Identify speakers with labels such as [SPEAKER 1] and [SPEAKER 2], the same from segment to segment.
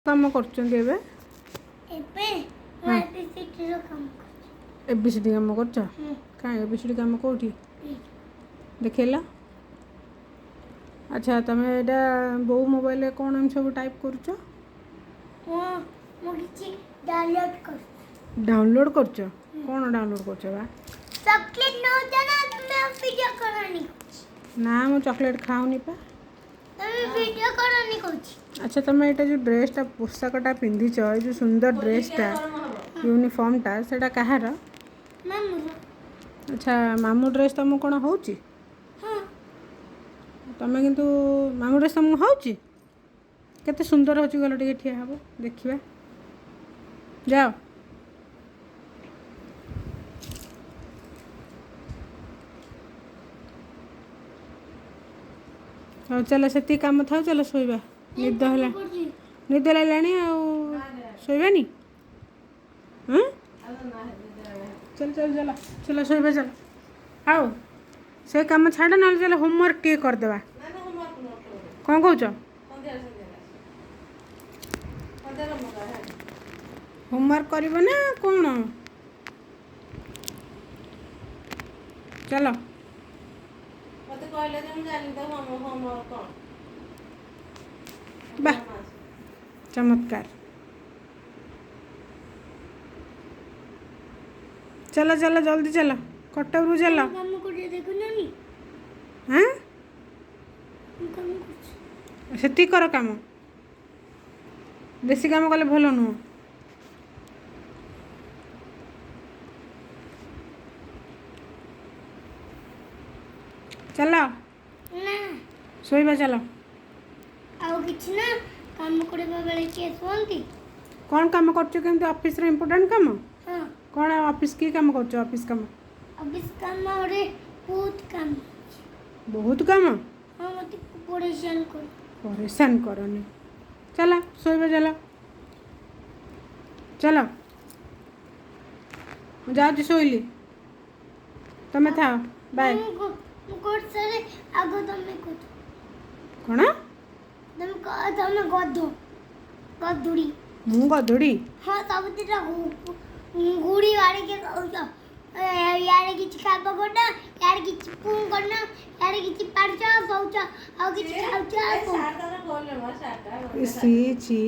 [SPEAKER 1] काम करछन्ती एबे
[SPEAKER 2] एबे
[SPEAKER 1] हाँ।
[SPEAKER 2] एबीसीडी रो काम कर
[SPEAKER 1] एबीसीडी काम करछ का एबीसीडी काम कोठी देखैला। अच्छा तमे एटा बो मोबाइल रे कोन हम सब टाइप करछ
[SPEAKER 2] मो किछि
[SPEAKER 1] डाउनलोड करछ कोन डाउनलोड करछ बा
[SPEAKER 2] चॉकलेट न जाना मैं वीडियो करानी
[SPEAKER 1] ना मो चॉकलेट खाउनी पा
[SPEAKER 2] तमे वीडियो करानी कहछि।
[SPEAKER 1] अच्छा तमे एटा जो ड्रेसटा पोशाकटा पिंधिछ ए जो सुंदर ड्रेसटा यूनिफॉर्मटा सेटा कहार
[SPEAKER 2] मामू
[SPEAKER 1] अच्छा मामू ड्रेस तुम कौन होची
[SPEAKER 2] हां
[SPEAKER 1] तमे किंतु मामू ड्रेस तुम होची केते सुंदर होची गलो टिके ठिया हबो देखिबा जाओ हाँ चलो से काम था चलो शोबा निद है निद लानी शोबानी हाँ चल चल चलो चलो शोबा चलो आओ से काम छाड़ ना चलो होमवर्क टे करदे कौन कौच होमवर्क कर ना कौन चलो वाह चमत्कार चलो चलो जल्दी चलो कटक रू चलो
[SPEAKER 2] काम कर देखो नानी
[SPEAKER 1] हाँ
[SPEAKER 2] काम कर
[SPEAKER 1] से कर काम बेसी काम कले भल नुह चलो
[SPEAKER 2] ना
[SPEAKER 1] शोबा चलो
[SPEAKER 2] आउ किछि ना काम करबा बेले के सोंती
[SPEAKER 1] कौन काम कर ऑफिस रे इम्पोर्टेंट काम
[SPEAKER 2] हां
[SPEAKER 1] कौन ऑफिस की काम कर ऑफिस काम
[SPEAKER 2] अब इस काम रे
[SPEAKER 1] बहुत काम
[SPEAKER 2] हां मत
[SPEAKER 1] परेशान करनी चला शोबा चलो चलो जाऊँ शोइली तुम्हें था बाय
[SPEAKER 2] कोड सारे आगो तमे को
[SPEAKER 1] कौन
[SPEAKER 2] तमे गधो गधुड़ी
[SPEAKER 1] मु गधुड़ी
[SPEAKER 2] हां सब तेरा गुड़ी वाले के कहू यार किछि खाबो कोना यार किछि पुं करना यार किछि पारचा सौचा आ किछि खाउचा
[SPEAKER 1] सी छी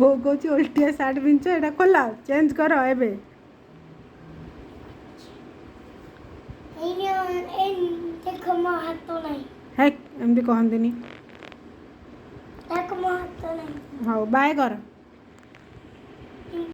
[SPEAKER 1] वो कौच उल्टिया सार्ट पिंच एटा खोला चेंज कर एबे
[SPEAKER 2] देखो मो हाथ तो नहीं
[SPEAKER 1] है एमती कहंदिनी
[SPEAKER 2] देखो मो हाथ तो नहीं
[SPEAKER 1] हाँ बाय कर।